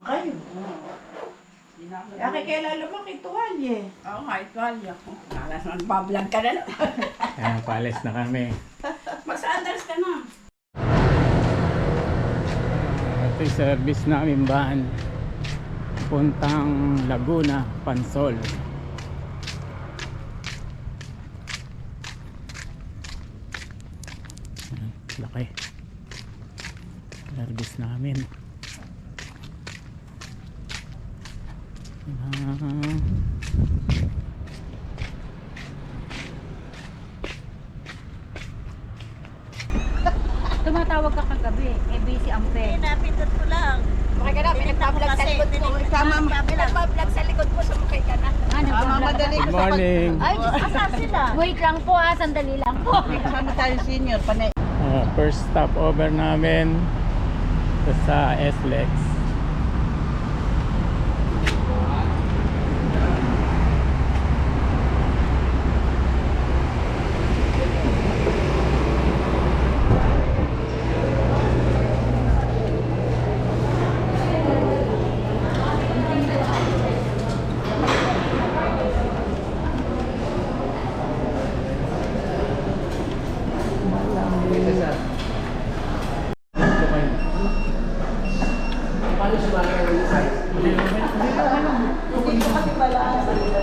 Kayo. Kaya kailan lumaki tuwalye. Oo nga, tuwalya ko. Alas, magbablog ka na lang. Ayan, paalis na kami. Mag-sandals ka na. Ito yung service namin van. Puntang Laguna, Pansol. Ayan, laki. Service namin. Tumatawag ka kagabi, busy ang pen. Napindot ko lang. Sumakay ka na, may nagpa-vlog sa likod mo. May nagpa-vlog sa likod mo, sumakay ka na. Madali Good morning. Ay, asa sila? Wait lang po sandali lang po. Kasama tayo senior. Panay. First stopover namin ito sa SLEX.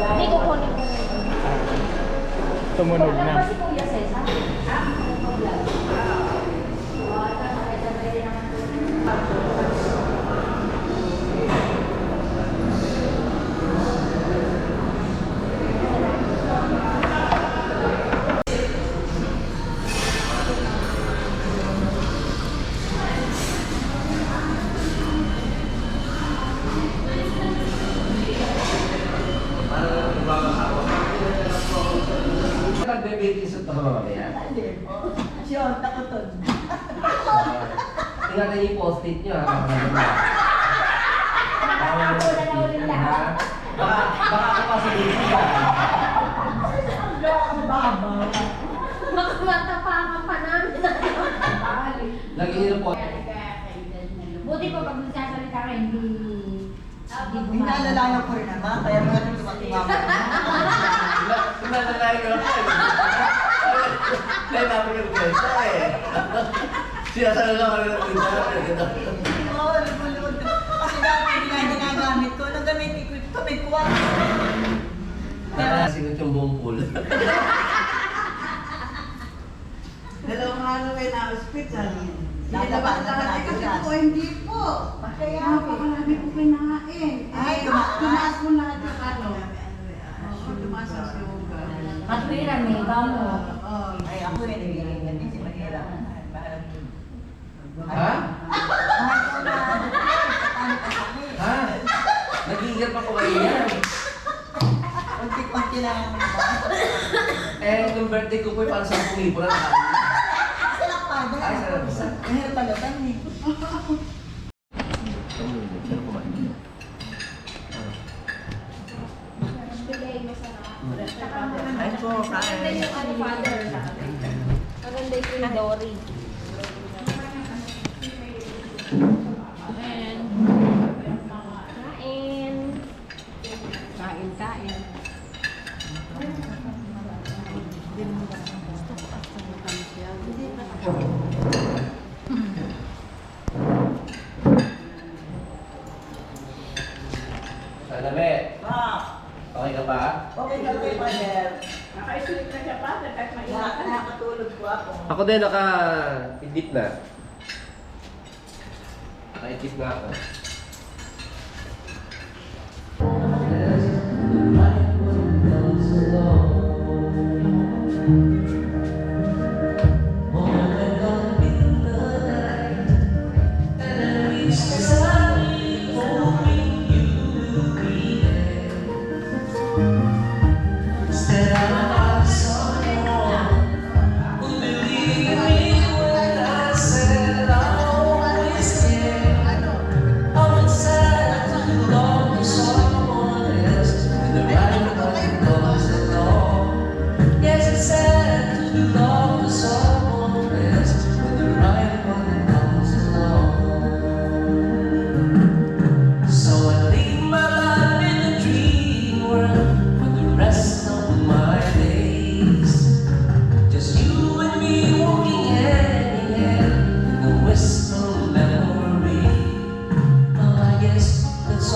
Hindi ko kunin ko. Tumunog na. Si Kuya Cesar. Nagbe-baking suit ako mamaya. Siyon, takuton. Tingnan niyo yung post-it niyo ha. Baka ako pa sa busy ka. Baka matapakan pa namin. Lagyan niyo po. Buti po pag nagsasalita ka, hindi Inaalalayan ko rin naman. Kaya mga rin tumatimama. Tingnan na lang yung Kaya namin yung kwento eh. Sinasala lang kami ng kwento. Oo, lumulod. Kasi dati ginagamit ko. Nung gamitin ko ito, may kuwan. Sigot yung buong pool. Dalawang araw ay na-hospital. Lalaban na natin Kasi yan. po, hindi po. Kaya napakalami po kinain. Ay, tumaas. Po lahat yung ano. Tumaas ang sugar. Katwiran, may gamo. Ay, ako rin nagiging ganyan si Manila. Ha? Ha? Nagigil pa ko kayo yan. Unti-unti lang. Eh, yung birthday ko po yung parang 10,000 na nakain. Sarap pa. Ay, sarap. Mahirap pala eh. Ay po, kain. Maganda yung Dory. Kain. Salamet. Ah, Okay ka pa? okay ka kay Father. Naka-sleep na siya pa, kahit maingat. Nakatulog po ako. Ako din naka-idip na. Naka-idip na ako.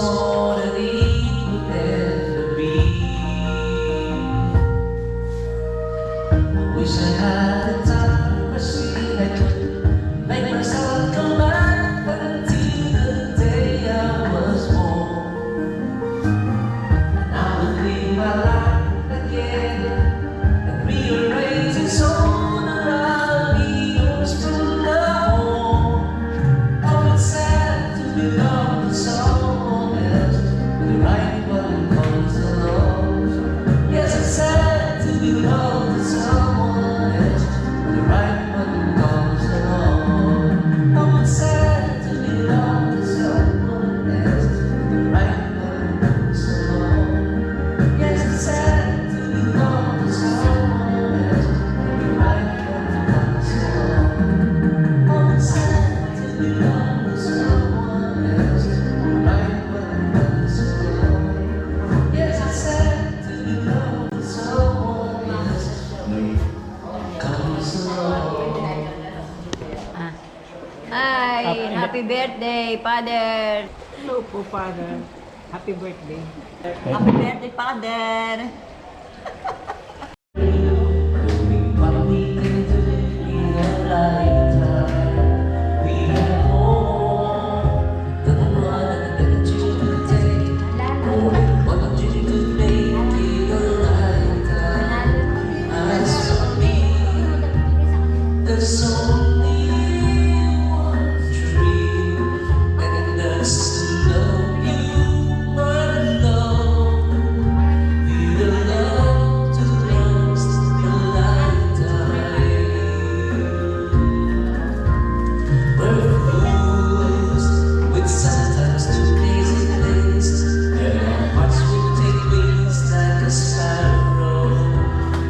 more than it would ever be. I wish I had the time machine I could make myself come back until the day I was born. And I would live my life again and rearrange its own around me. Yours to love. Oh, it's sad to belong to someone else when the right one comes along. Yes, it's sad to belong to someone else when the right one comes along. Oh, it's sad to belong to someone else when the right one comes along. Yes, it's sad to belong to someone else when the right one comes along. Oh, it's sad to belong to someone else when the right one comes along. Yes, it's sad to belong to someone else comes along. Hi, happy birthday, Father. Hello po, Father. Happy birthday. Happy birthday, Father! What we can do in a lifetime, we have more than one that you could take. What you could make in a lifetime. As for me, there's only one dream, and that's to love you, my love. Feel the love to last a lifetime. We're fools with sometimes too crazy things. There are hearts will take wings like a sparrow.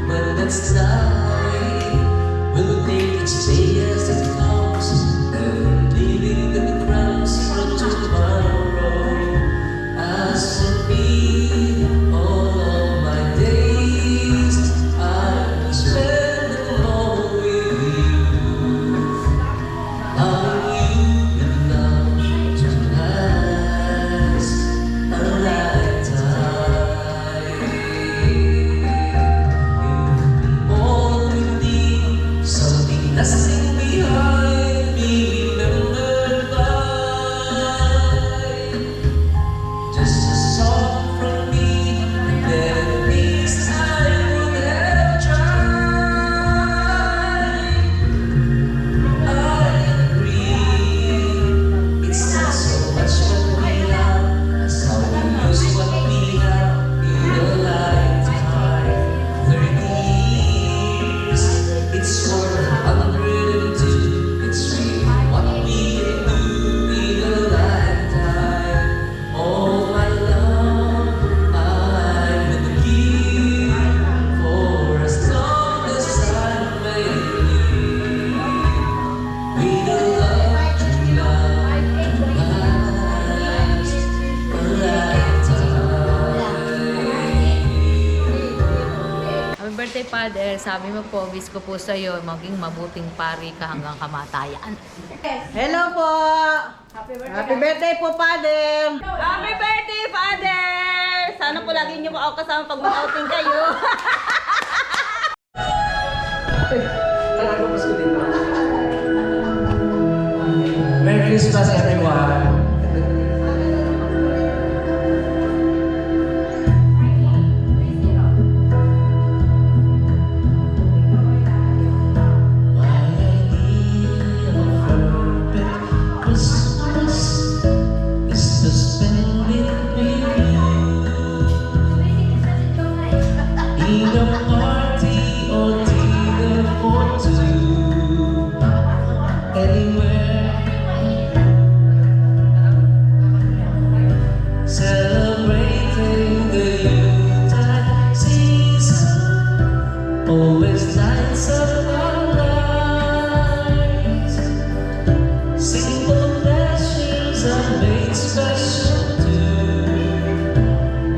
But that's life. We'll take each day as it comes, never leaving the grounds for tomorrow. As for me, all of my days I will spend them all with you. Loving you enough to last a lifetime. All with me, something that's leaving behind me, remembered by. Just a song from me, and then at least I would have tried. I agree, it's not so much what we have, as how we use what we have in a lifetime. 30 years, it's worth 102. It's really what we can do in a lifetime. Oh, my love, I'm with you for as long as I may live. With a love to last a lifetime. Happy birthday, Father. Sabi mo po, wish ko po sa'yo, maging mabuting pari ka hanggang kamatayan. Hello po. Happy birthday po, Father. Happy birthday, Father! Sana po lagi niyo ako kasama pag mag-outing kayo. Merry Christmas, everyone. My idea of a perfect Christmas is to spend it with you in a party or dinner for two, anywhere. Celebrating the Yuletide season always lights up our lives. Simple pleasures are made special too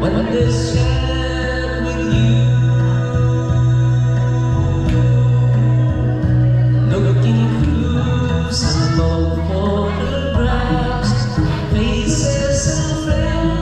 when they're shared with you. Looking through some old photographs, faces and friends.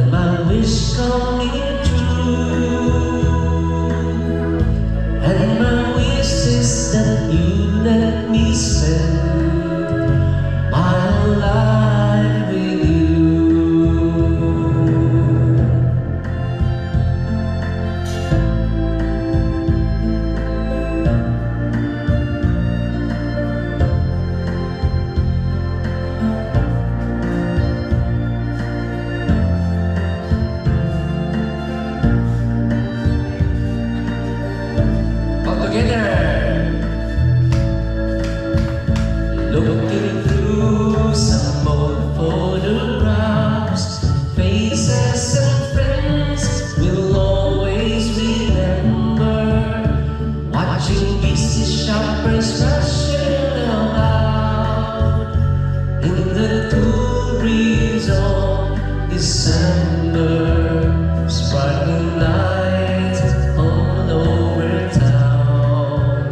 that my wish coming true. And my wish is that you let me spend my life with you. All together. Looking through some old photographs, faces and friends we'll always remember. Watching busy shoppers rushing about in the cool breeze of December, sparkling lights all over town.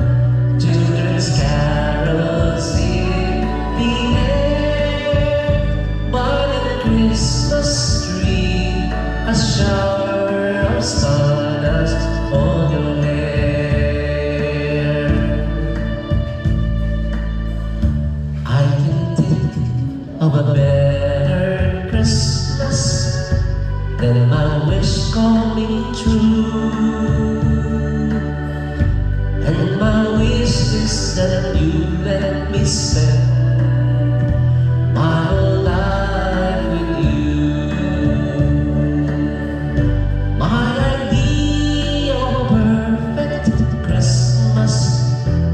Children's carols in the air, by the Christmas tree, a shower of stardust on your hair. I can think of a better Christmas than my wish coming true. And my wish is that you let me spend my whole life with you. My idea of a perfect Christmas,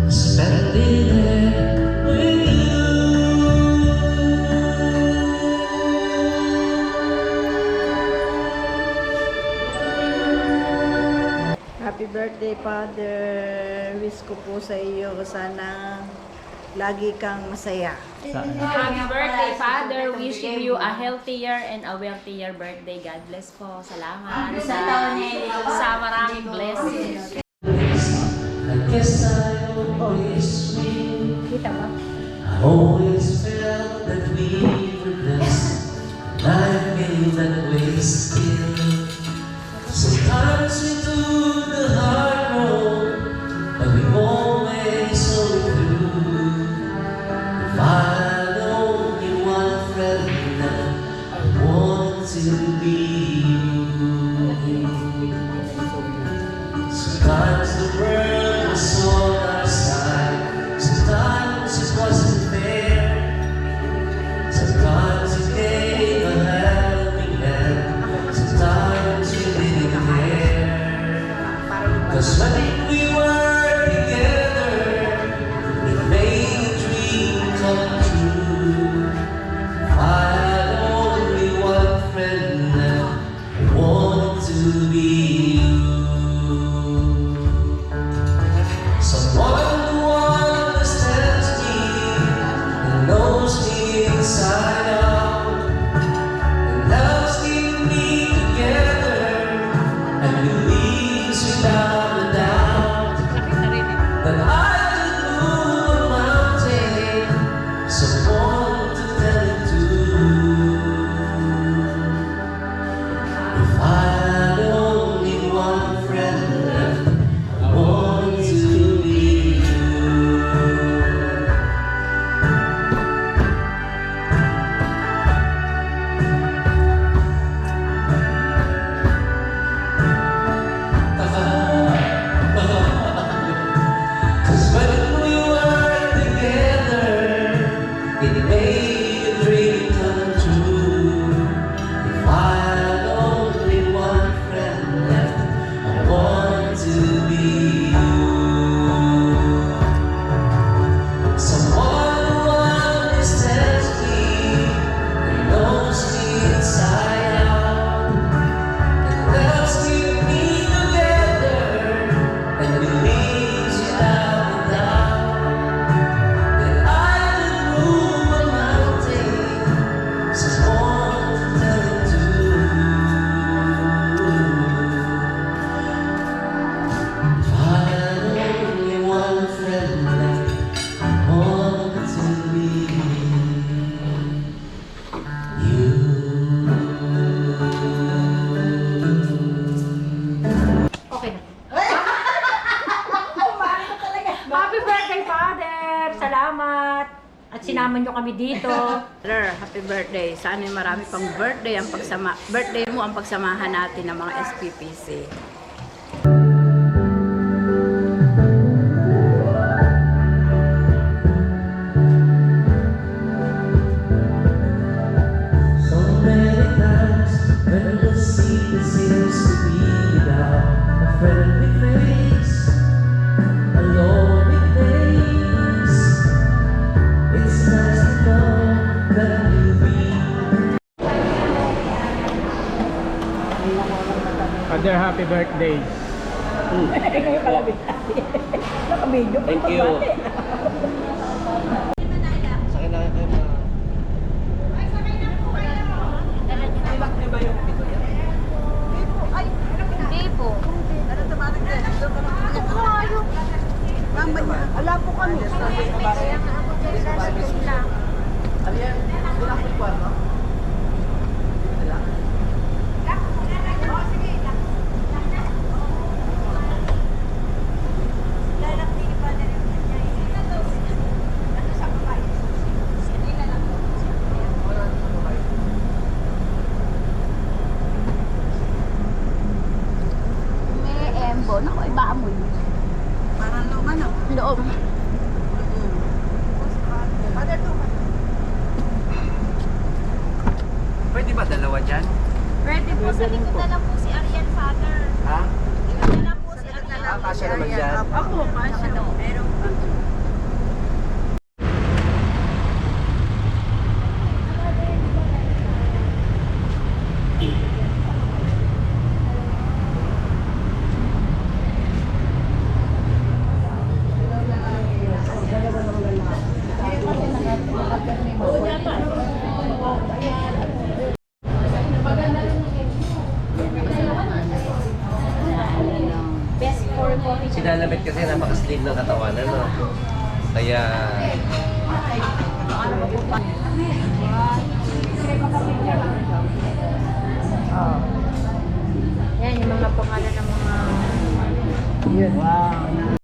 spending it with you. Happy birthday, Father. Wish ko po sa iyo, sana lagi kang masaya. Happy birthday, Father. Wishing you a healthier and a wealthier birthday. God bless po. Salamat sa maraming blessings. I guess I always win. I always felt that we were blessed. Life made that way still. Sometimes we took the hard road, but we always saw it through. If I had only one friend, I wanted to be you. Sometimes the world was on our side, sometimes it wasn't fair. Sometimes it gave a helping hand, sometimes we didn't care. 'Cause when we were together, it made a dream come true. If I had only one friend left, I wanted to be you. Someone who understands me and knows me inside out, and loves keeping me together and believes without a doubt sinama nyo kami dito. Father, happy birthday. Sana marami pang birthday mo ang pagsamahan natin ng mga SPPC. So many times when the secret seems to be without a friendly face, a lonely place. It's nice to know that you'll be. Father, happy birthday. Thank you. Sakay na kayo ma. Hindi po. Ala po kami. Ano yan? Wala ko yung kwarto? Wala? May embo. Naku, iba amoy. Parang loob ano? Loob. Father, to. Pwede ba dalawa dyan? Pwede po sa likod na lang po si Ariel, Father. Ha? Likod na lang po si Ariel. Kasya naman dyan. Ako, kasya daw. Meron pa. Si Nanabet kasi napaka-slim ng katawan, ano? Kaya... Yan, yung mga pangalan ng mga... Wow.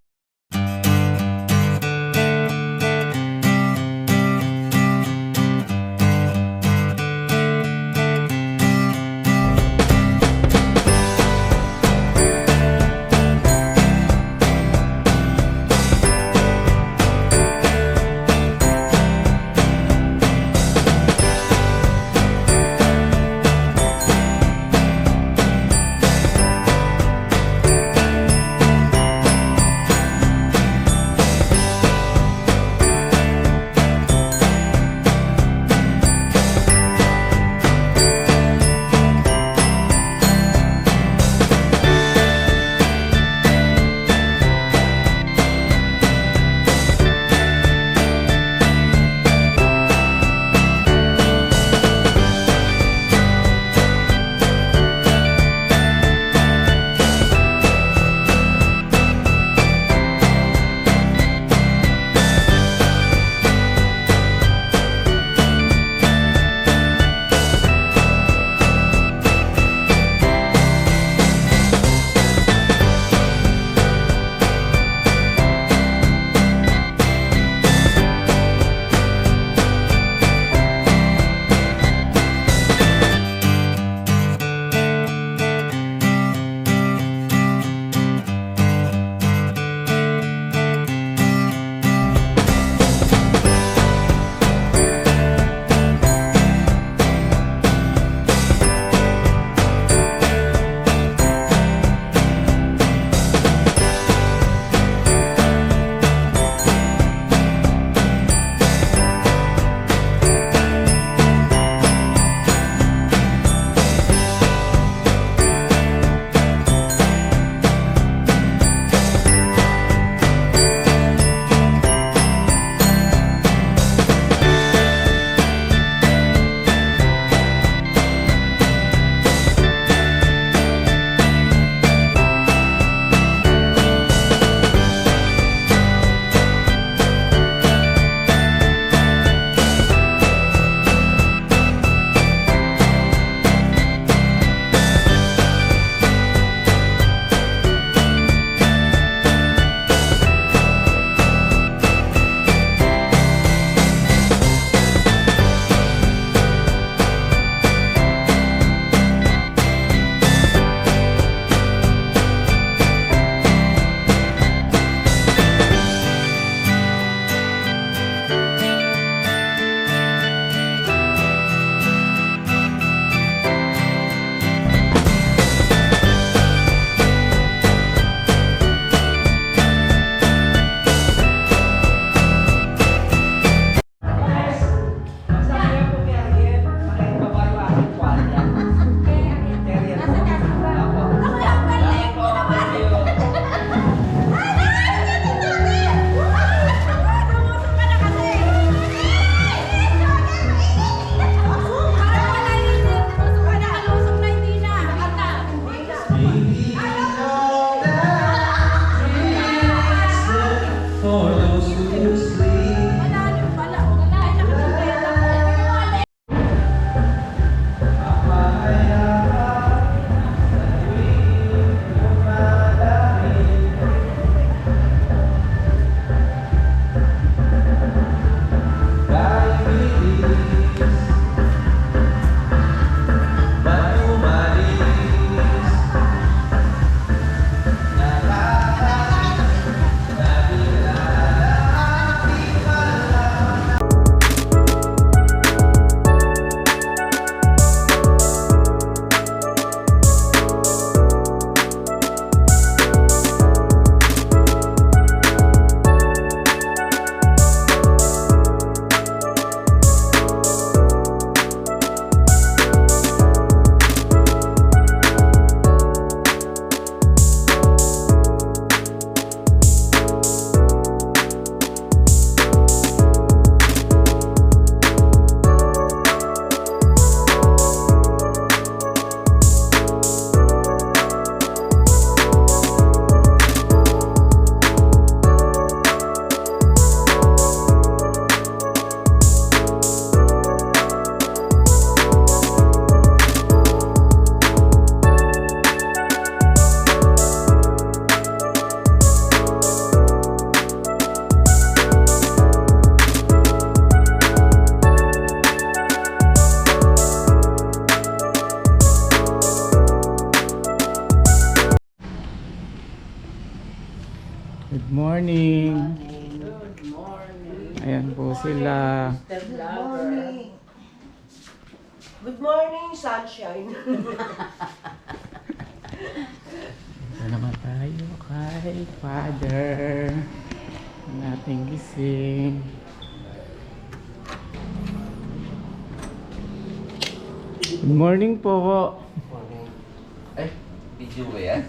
morning. Ayan po sila. Good morning, sunshine. Ito naman tayo kay Father. Ang ating gising. Good morning po. Ay, video ba yan?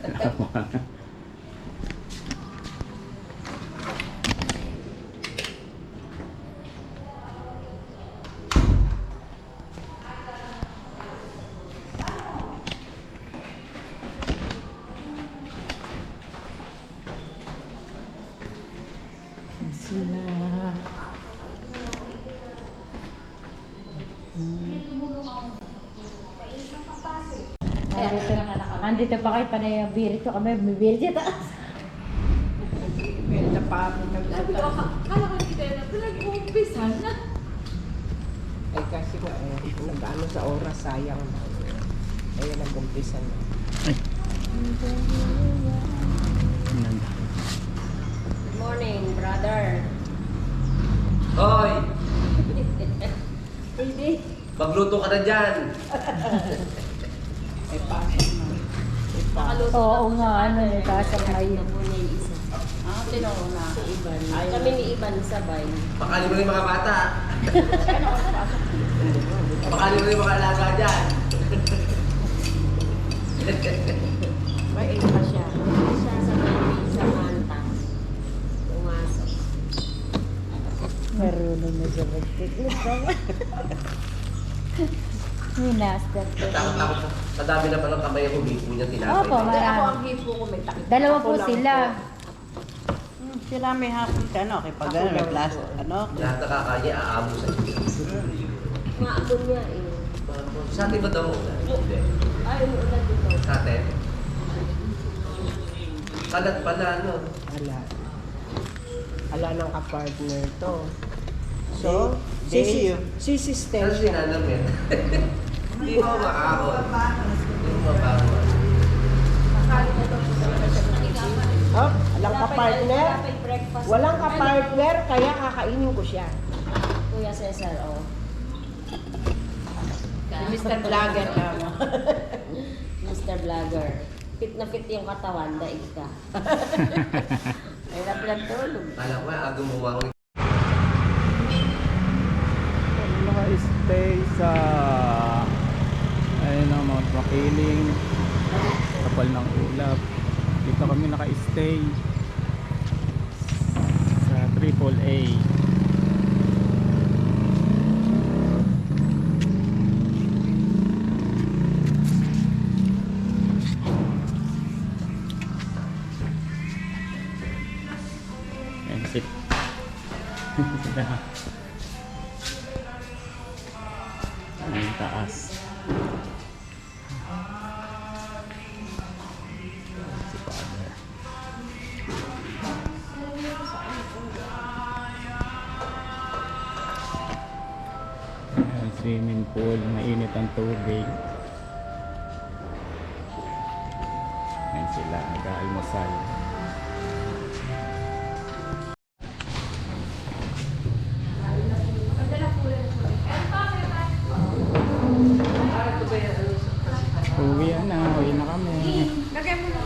Sila. Andito pa kayo panay birito kami, bibili dito. Benta pa ako Ay kasi nga, nag-ano sa oras, sayang. Kaya nag-umpisa na. Good morning, brother. Hoy! Magluto ka na dyan! Ay, pasok na. Oo nga, ano ni Tasha ngayon. Tinuna. Kami ni Iban sabay. Pakali mo na yung mga bata! Pakali mo na yung mga alaga dyan! May iba siya. Siya sabay sa Manta. Pumasok. Marunong na siya mag-tiklit. Minaster ko. Takot-takot po. Madami na palang kamay ako, hipo niya tinapay. Opo, Ako marami. ang hipo ko, may takip. Dalawa po Ako lang sila. Sila may hapon ka, no? Kaya pag may class, ano? Lahat nakakaya, aamo sa Diyos. Maabon niya eh. Sa atin ba daw? Hindi. Ay, umuulan dito. Sa atin? Kalat pala, no? Ala. Ala ng kapartner to. So, si sister Ano si siya. Nanam yan? Hindi mo maahon. Hindi mo mabaho. Oh, walang kapartner. Walang kapartner, kaya kakainin ko siya. Kuya Cesar, oh. Si Mr. Vlogger kamo. Mr. Vlogger. Fit na fit yung katawan, daig ka. Ay, napilagtulog. Alam ko, agong muwang. Stay sa ayun ang Mount Makiling, kapal ng ulap. Dito kami naka-stay sa AAA. And sit. Ang taas. Si Father. Ayan, swimming pool, mainit ang tubig. Ayan sila, nag-aalmusal. Uwi na kami. Lagay mo na.